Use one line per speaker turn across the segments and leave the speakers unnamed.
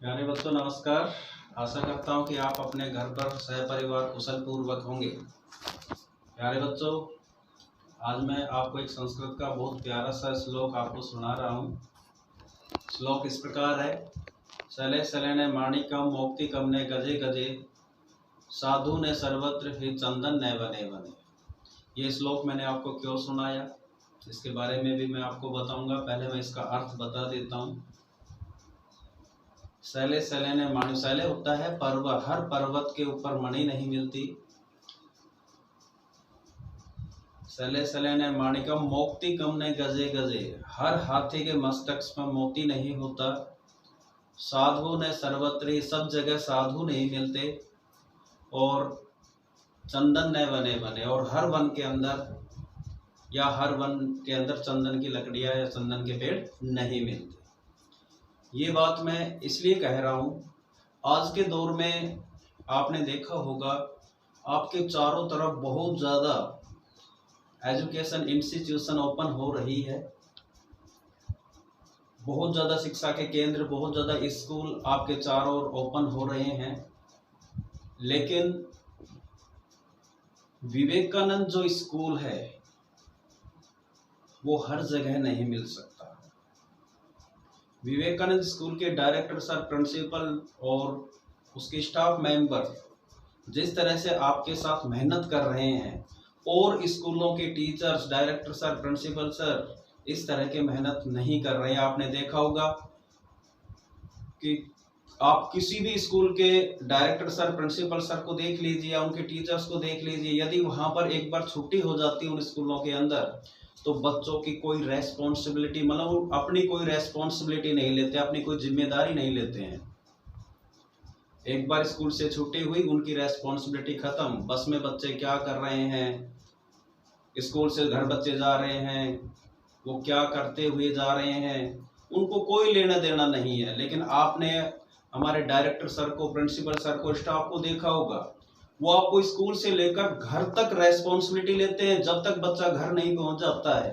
प्यारे बच्चों नमस्कार। आशा करता हूँ कि आप अपने घर पर सहपरिवार कुशल पूर्वक होंगे। प्यारे बच्चों, आज मैं आपको एक संस्कृत का बहुत प्यारा सा श्लोक आपको सुना रहा हूँ। श्लोक इस प्रकार है। शले शलेने माणिक्यम मौक्तिकम ने गजे गजे साधु ने सर्वत्र ही चंदन ने बने बने। ये श्लोक मैंने आपको क्यों सुनाया, इसके बारे में भी मैं आपको बताऊंगा। पहले मैं इसका अर्थ बता देता हूँ। शैले शैले ने माणि, शैले होता है पर्वत, हर पर्वत के ऊपर मणि नहीं मिलती। शैले शैले ने माणिकम मोक्तिकम ने गजे गजे, हर हाथी के मस्तक में मोती नहीं होता। साधु ने सर्वत्र, सब जगह साधु नहीं मिलते। और चंदन ने बने बने, और हर वन के अंदर या हर वन के अंदर चंदन की लकड़ियां या चंदन के पेड़ नहीं मिलते। ये बात मैं इसलिए कह रहा हूँ, आज के दौर में आपने देखा होगा आपके चारों तरफ बहुत ज़्यादा एजुकेशन इंस्टीट्यूशन ओपन हो रही है। बहुत ज़्यादा शिक्षा के केंद्र, बहुत ज़्यादा स्कूल आपके चारों ओर ओपन हो रहे हैं। लेकिन विवेकानंद जो स्कूल है वो हर जगह नहीं मिल सकता। विवेकानंद स्कूल के डायरेक्टर सर, प्रिंसिपल और उसके स्टाफ मेंबर जिस तरह से आपके साथ मेहनत कर रहे हैं, और स्कूलों के teachers, director sir, principal sir इस तरह के मेहनत नहीं कर रहे हैं। आपने देखा होगा कि आप किसी भी स्कूल के डायरेक्टर सर, प्रिंसिपल सर को देख लीजिए या उनके टीचर्स को देख लीजिए, यदि वहां पर एक बार छुट्टी हो जाती है उन स्कूलों के अंदर, तो बच्चों की कोई रेस्पॉन्सिबिलिटी, मतलब अपनी कोई रेस्पॉन्सिबिलिटी नहीं लेते, अपनी कोई जिम्मेदारी नहीं लेते हैं। एक बार स्कूल से छुट्टी हुई, उनकी रेस्पॉन्सिबिलिटी खत्म। बस में बच्चे क्या कर रहे हैं, स्कूल से घर बच्चे जा रहे हैं, वो क्या करते हुए जा रहे हैं, उनको कोई लेना देना नहीं है। लेकिन आपने हमारे डायरेक्टर सर को, प्रिंसिपल सर को, स्टाफ को देखा होगा, वो आपको स्कूल से लेकर घर तक रेस्पॉन्सिबिलिटी लेते हैं। जब तक बच्चा घर नहीं पहुंच जाता है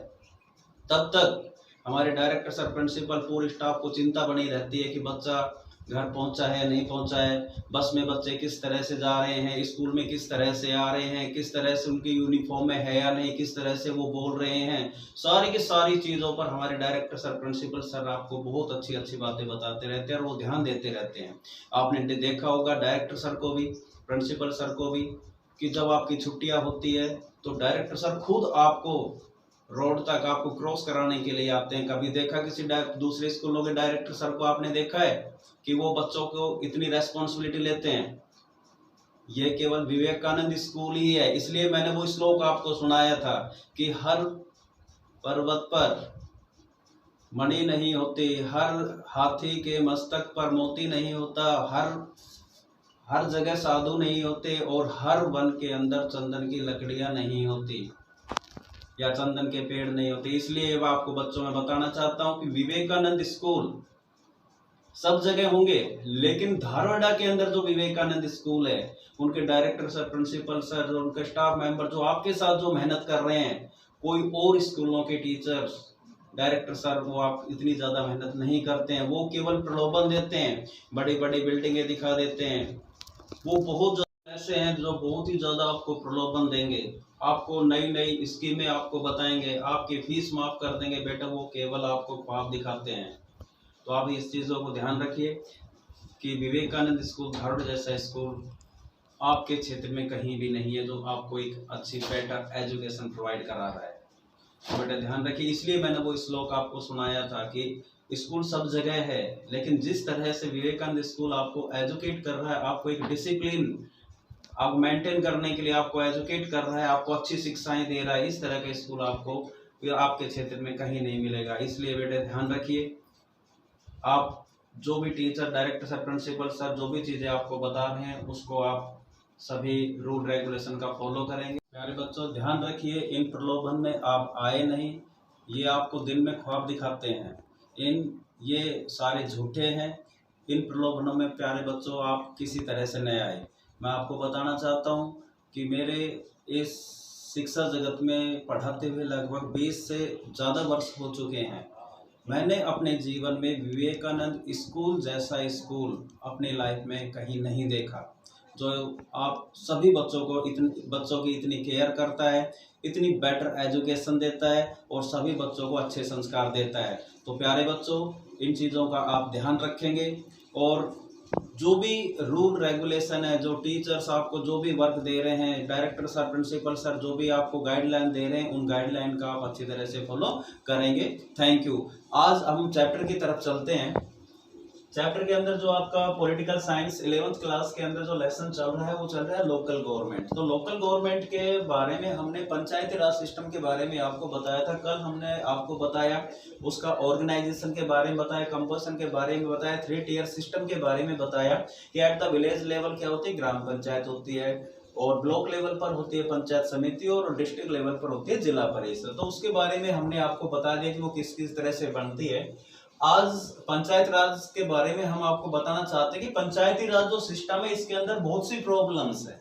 तब तक हमारे डायरेक्टर सर, प्रिंसिपल, पूरे स्टाफ को चिंता बनी रहती है कि बच्चा घर पहुंचा है या नहीं पहुंचा है, बस में बच्चे किस तरह से जा रहे हैं, स्कूल में किस तरह से आ रहे हैं, किस तरह से उनकी यूनिफॉर्म में है या नहीं, किस तरह से वो बोल रहे हैं। सारी की सारी चीज़ों पर हमारे डायरेक्टर सर, प्रिंसिपल सर आपको बहुत अच्छी अच्छी बातें बताते रहते हैं और वो ध्यान देते रहते हैं। आपने देखा होगा डायरेक्टर सर को भी, प्रिंसिपल सर को भी, कि जब आपकी छुट्टियां होती है तो डायरेक्टर सर खुद आपको रोड तक आपको क्रॉस कराने के लिए आते हैं। कभी देखा किसी दूसरे स्कूलों के डायरेक्टर सर को आपने देखा है कि वो बच्चों को इतनी रेस्पॉन्सिबिलिटी लेते हैं? ये केवल विवेकानंद स्कूल ही है। इसलिए मैंने वो श्लोक आपको सुनाया था कि हर पर्वत पर मणि नहीं होती, हर हाथी के मस्तक पर मोती नहीं होता, हर जगह साधु नहीं होते, और हर वन के अंदर चंदन की लकड़ियां नहीं होती या चंदन के पेड़ नहीं होते। इसलिए आपको बच्चों में बताना चाहता हूं कि विवेकानंद स्कूल सब जगह होंगे, लेकिन धारवाड़ा के अंदर जो विवेकानंद स्कूल है, उनके डायरेक्टर सर, प्रिंसिपल सर, उनके स्टाफ मेंबर जो आपके साथ जो मेहनत कर रहे हैं, कोई और स्कूलों के टीचर्स, डायरेक्टर सर वो आप इतनी ज्यादा मेहनत नहीं करते हैं। वो केवल प्रलोभन देते हैं, बड़ी बड़ी बिल्डिंगें दिखा देते हैं। वो बहुत ऐसे हैं जो बहुत ही ज्यादा आपको प्रलोभन देंगे, आपको नई नई स्कीमें आपको बताएंगे, आपकी फीस माफ कर देंगे। बेटा वो केवल आपको ख्वाब दिखाते हैं। तो आप इस चीज़ों को ध्यान रखिए कि विवेकानंद स्कूल, धारवाड़ जैसा स्कूल आपके क्षेत्र में कहीं भी नहीं है जो आपको एक अच्छी बेटर एजुकेशन प्रोवाइड करा रहा है। तो बेटा ध्यान रखिए। इसलिए मैंने वो श्लोक आपको सुनाया था कि स्कूल सब जगह है, लेकिन जिस तरह से विवेकानंद स्कूल आपको एजुकेट कर रहा है, आपको एक डिसिप्लिन आप मेंटेन करने के लिए आपको एजुकेट कर रहा है, आपको अच्छी शिक्षाएं दे रहा है, इस तरह का स्कूल आपको आपके क्षेत्र में कहीं नहीं मिलेगा। इसलिए बेटे ध्यान रखिए, आप जो भी teacher, director sir, principal sir जो भी चीज़ें आपको बता रहे हैं उसको आप सभी रूल रेगुलेशन का फॉलो करेंगे। प्यारे बच्चों ध्यान रखिए, इन प्रलोभन में आप आए नहीं। ये आपको दिन में ख्वाब दिखाते हैं, ये सारे झूठे हैं। इन प्रलोभनों में प्यारे बच्चों आप किसी तरह से न आए। मैं आपको बताना चाहता हूँ कि मेरे इस शिक्षा जगत में पढ़ाते हुए लगभग 20 से ज़्यादा वर्ष हो चुके हैं। मैंने अपने जीवन में विवेकानंद स्कूल जैसा स्कूल अपनी लाइफ में कहीं नहीं देखा, जो आप सभी बच्चों की इतनी केयर करता है, इतनी बेटर एजुकेशन देता है और सभी बच्चों को अच्छे संस्कार देता है। तो प्यारे बच्चों, इन चीज़ों का आप ध्यान रखेंगे और जो भी रूल रेगुलेशन है, जो टीचर्स आपको जो भी वर्क दे रहे हैं, डायरेक्टर सर, प्रिंसिपल सर जो भी आपको गाइडलाइन दे रहे हैं, उन गाइडलाइन का आप अच्छी तरह से फॉलो करेंगे। Thank you. आज हम चैप्टर की तरफ चलते हैं। चैप्टर के अंदर जो आपका पॉलिटिकल साइंस 11th क्लास के अंदर जो लेसन चल रहा है वो चल रहा है लोकल गवर्नमेंट। तो लोकल गवर्नमेंट के बारे में हमने पंचायती राज सिस्टम के बारे में आपको बताया था। कल हमने आपको बताया उसका ऑर्गेनाइजेशन के बारे में बताया, कंपोजिशन के बारे में बताया, 3 टियर सिस्टम के बारे में बताया कि एट द विलेज लेवल क्या होती है, ग्राम पंचायत होती है, और ब्लॉक लेवल पर होती है पंचायत समिति, और डिस्ट्रिक्ट लेवल पर होती है जिला परिषद। तो उसके बारे में हमने आपको बता दिया कि वो किस किस तरह से बनती है। आज पंचायत राज के बारे में हम आपको बताना चाहते हैं कि पंचायती राज जो सिस्टम है इसके अंदर बहुत सी प्रॉब्लम्स है,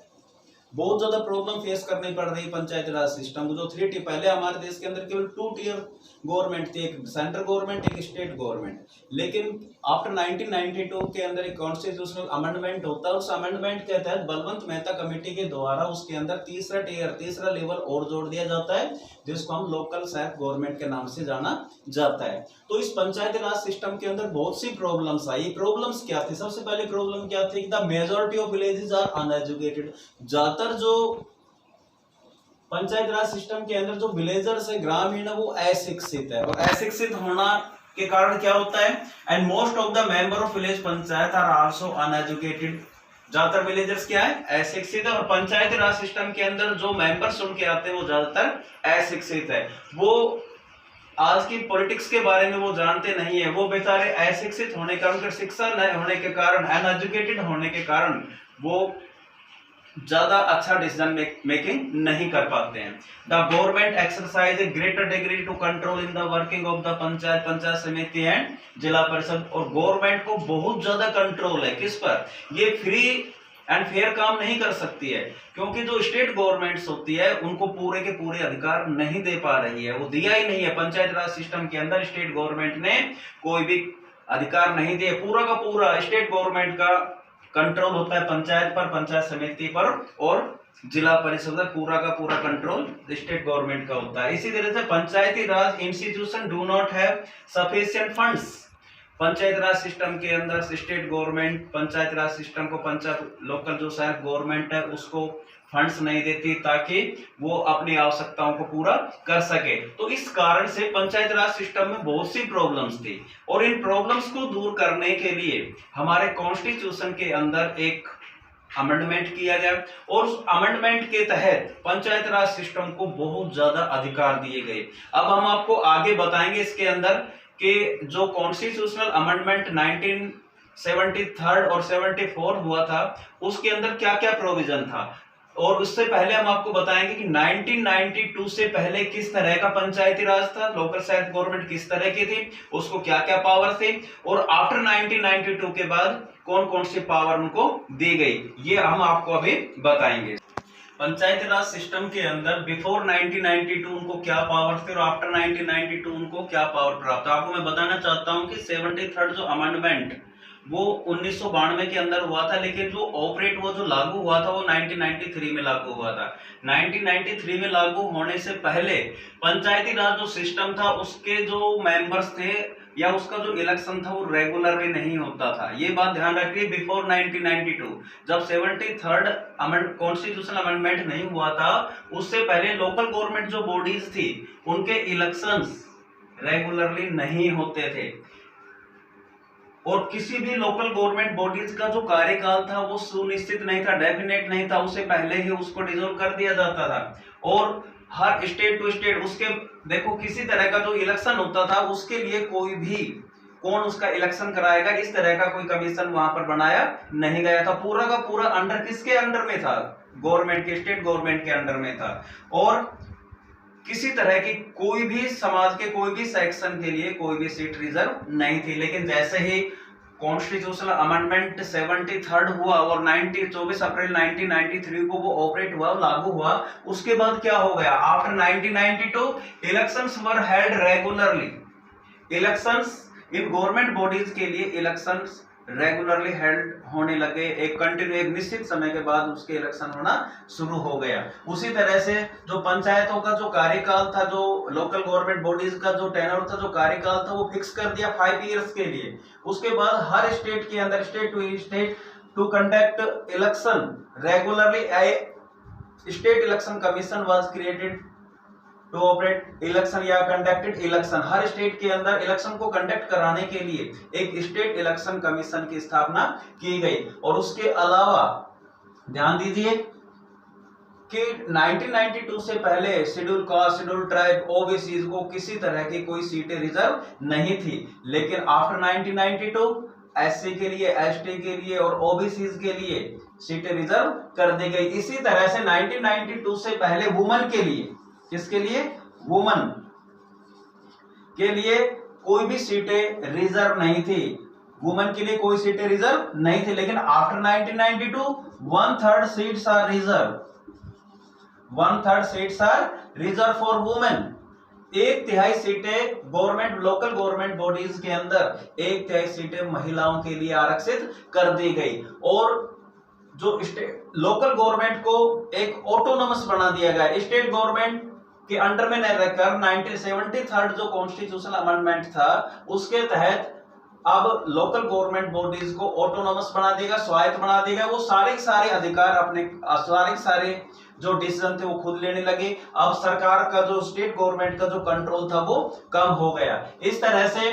बहुत ज्यादा प्रॉब्लम फेस करनी पड़ रही है पंचायती राज सिस्टम को। जो 3 टी पहले हमारे देश के अंदर केवल 2 टियर गवर्नमेंट थी, एक सेंट्रल गवर्नमेंट, एक स्टेट गवर्नमेंट। लेकिन आफ्टर 1992 के अंदर एक कॉन्स्टिट्यूशनल अमेंडमेंट होता है। उस अमेंडमेंट के तहत बलवंत मेहता कमेटी के द्वारा उसके अंदर तीसरा लेवल और जोड़ दिया जाता है, जिसको हम लोकल सेल्फ गवर्नमेंट के नाम से जाना जाता है। तो इस पंचायती राज सिस्टम के अंदर बहुत सी प्रॉब्लम्स आई। प्रॉब्लम्स क्या थी? सबसे पहले प्रॉब्लम क्या थी? The majority of villages are uneducated. ज्यादातर जो पंचायत राज सिस्टम के अंदर जो विलेजर्स है, ग्रामीण है, वो अशिक्षित है। और अशिक्षित होना के कारण क्या होता है? And most of the member of village panchayat are also uneducated. ज्यादातर विलेजर्स क्या है? अशिक्षित है। और पंचायती राज सिस्टम के अंदर जो मेंबर्स उनके आते हैं वो ज्यादातर अशिक्षित है। वो आज की पॉलिटिक्स के बारे में वो जानते नहीं है। वो बेचारे अशिक्षित होने के कारण, शिक्षा न होने के कारण, अनएजुकेटेड होने के कारण वो ज्यादा अच्छा डिसीजन मेकिंग नहीं कर पाते हैं। The government exercise a greater degree to control in the working of the panchayat samiti and जिला परिषद। और गवर्नमेंट को बहुत ज्यादा कंट्रोल है किस पर? ये फ्री एंड फेयर काम नहीं कर सकती है, क्योंकि जो स्टेट गवर्नमेंट्स होती है उनको पूरे के पूरे अधिकार नहीं दे पा रही है। वो दिया ही नहीं है। पंचायत राज सिस्टम के अंदर स्टेट गवर्नमेंट ने कोई भी अधिकार नहीं दिए। पूरा का पूरा स्टेट गवर्नमेंट का कंट्रोल होता है पंचायत पर, पंचायत समिति पर और जिला परिषद पर। पूरा का पूरा कंट्रोल स्टेट गवर्नमेंट का होता है। इसी तरह से panchayati raj institution do not have sufficient funds. Panchayat raj system के अंदर state government panchayat raj system को, पंचायत लोकल जो सेल्फ गवर्नमेंट है उसको फंड्स नहीं देती ताकि वो अपनी आवश्यकताओं को पूरा कर सके। तो इस कारण से पंचायत राज सिस्टम में बहुत सी प्रॉब्लम्स थी। और इन प्रॉब्लम्स को दूर करने के लिए हमारे कॉन्स्टिट्यूशन के अंदर एक अमेंडमेंट किया गया, और उस अमेंडमेंट के तहत पंचायत राज सिस्टम को बहुत ज्यादा अधिकार दिए गए। अब हम आपको आगे बताएंगे इसके अंदर कि जो कॉन्स्टिट्यूशनल अमेंडमेंट 1973 और 74 हुआ था उसके अंदर क्या क्या प्रोविजन था। और उससे पहले हम आपको बताएंगे कि 1992 से पहले किस तरह का पंचायती राज था, लोकल सेल्फ गवर्नमेंट किस तरह की थी, उसको क्या क्या पावर थे, और आफ्टर 1992 के बाद कौन कौन सी पावर उनको दी गई, ये हम आपको अभी बताएंगे। पंचायती राज सिस्टम के अंदर बिफोर 1992 उनको क्या पावर थे और आफ्टर 1992 उनको क्या पावर प्राप्त। आपको मैं बताना चाहता हूं कि 73rd जो अमेंडमेंट वो 1992 के अंदर हुआ था, लेकिन जो ऑपरेट वो जो लागू हुआ था वो 1993 में लागू हुआ था। 1993 में लागू होने से पहले पंचायती राज जो सिस्टम था उसके जो मेंबर्स थे या उसका जो इलेक्शन था वो रेगुलरली नहीं होता था। ये बात ध्यान रखिए। बिफोर 1992 जब 73rd कॉन्स्टिट्यूशनल अमेंडमेंट नहीं हुआ था उससे पहले लोकल गवर्नमेंट जो बॉडीज थी उनके इलेक्शंस रेगुलरली नहीं होते थे, और किसी भी लोकल गवर्नमेंट बॉडीज का जो कार्यकाल था वो सुनिश्चित नहीं था, डेफिनेट नहीं था। उससे पहले ही उसको डिसॉल्व कर दिया जाता था। और हर स्टेट टू स्टेट उसके देखो किसी तरह का जो इलेक्शन होता था उसके लिए कोई भी कौन उसका इलेक्शन कराएगा इस तरह का कोई कमीशन वहां पर बनाया नहीं गया था। पूरा का पूरा अंडर किसके अंडर में था? गवर्नमेंट के, स्टेट गवर्नमेंट के अंडर में था। और किसी तरह की कोई भी समाज के कोई भी सेक्शन के लिए कोई भी सीट रिजर्व नहीं थी। लेकिन जैसे ही कॉन्स्टिट्यूशनल अमेंडमेंट 73rd हुआ और 24 अप्रैल 1993 को वो ऑपरेट हुआ, लागू हुआ, उसके बाद क्या हो गया? After 1992 elections were held regularly. Elections in government bodies के लिए इलेक्शंस रेगुलरली हेल्ड होने लगे, एक कंटिन्यू एक निश्चित समय के बाद उसके इलेक्शन होना शुरू हो गया। उसी तरह से जो पंचायतों का जो कार्यकाल था, जो लोकल गवर्नमेंट बॉडीज का जो टेन्योर था, जो कार्यकाल था, वो फिक्स कर दिया 5 इयर्स के लिए। उसके बाद हर स्टेट के अंदर state to conduct election regularly state election commission was created to operate election या कंडक्टेड इलेक्शन। हर स्टेट के अंदर इलेक्शन को कंडक्ट कराने के लिए एक स्टेट इलेक्शन कमीशन की स्थापना की गई। और उसके अलावा ध्यान दीजिए कि 1992 से पहले schedule caste, schedule tribe, OBC को किसी तरह की कोई सीटें रिजर्व नहीं थी, लेकिन आफ्टर 1992 एससी के लिए, एसटी के लिए और ओबीसी के लिए सीटें रिजर्व कर दी गई। इसी तरह से 1992 से पहले वुमेन के लिए, किसके लिए, वुमेन के लिए कोई भी सीटें रिजर्व नहीं थी, वुमेन के लिए कोई सीटें रिजर्व नहीं थी। लेकिन after 1992 1/3 seats are reserve, 1/3 seats are reserve for women. 1/3 सीटें गवर्नमेंट, लोकल गवर्नमेंट बॉडीज के अंदर 1/3 सीटें महिलाओं के लिए आरक्षित कर दी गई। और जो लोकल गवर्नमेंट को एक ऑटोनोमस बना दिया गया, स्टेट गवर्नमेंट के अंडर में न रहकर 1973 जो कॉन्स्टिट्यूशनल अमेंडमेंट था उसके तहत अब लोकल गवर्नमेंट बॉडीज को ऑटोनोमस बना देगा, स्वायत्त बना देगा। वो सारे अधिकार अपने सारे जो डिसीजन थे वो खुद लेने लगे। अब सरकार का जो स्टेट गवर्नमेंट का जो कंट्रोल था वो कम हो गया। इस तरह से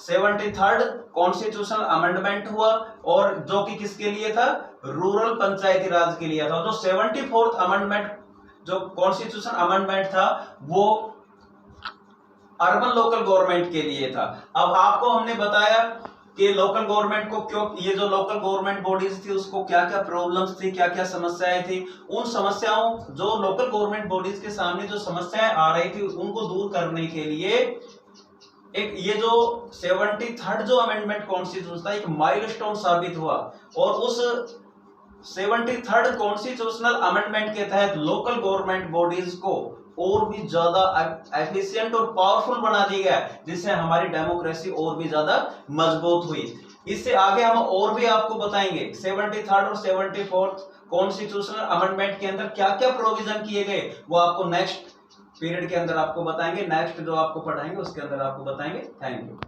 73rd कॉन्स्टिट्यूशनल अमेंडमेंट हुआ, और जो कि किसके लिए था, रूरल पंचायती राज के लिए था। जो 74th अमेंडमेंट जो कॉन्स्टिट्यूशन अमेंडमेंट था वो अर्बन लोकल गवर्नमेंट के लिए था। अब आपको हमने बताया कि लोकल गवर्नमेंट को क्यों, ये जो लोकल गवर्नमेंट बॉडीज थी उसको क्या क्या प्रॉब्लम्स थी, क्या क्या समस्याएं थी। उन समस्याओं, जो लोकल गवर्नमेंट बॉडीज के सामने जो समस्याएं आ रही थी उनको दूर करने के लिए एक ये जो 73rd जो अमेंडमेंट कॉन्स्टिट्यूशन था एक माइलस्टोन साबित हुआ। और उस 73rd कॉन्स्टिट्यूशनल अमेंडमेंट के तहत लोकल गवर्नमेंट बॉडीज को और भी ज्यादा एफिशिएंट और पावरफुल बना दिया गया, जिससे हमारी डेमोक्रेसी और भी ज्यादा मजबूत हुई। इससे आगे हम और भी आपको बताएंगे 73rd और 74th कॉन्स्टिट्यूशनल अमेंडमेंट के अंदर क्या क्या प्रोविजन किए गए, वो आपको नेक्स्ट पीरियड के अंदर आपको बताएंगे, नेक्स्ट जो आपको पढ़ाएंगे उसके अंदर आपको बताएंगे। Thank you.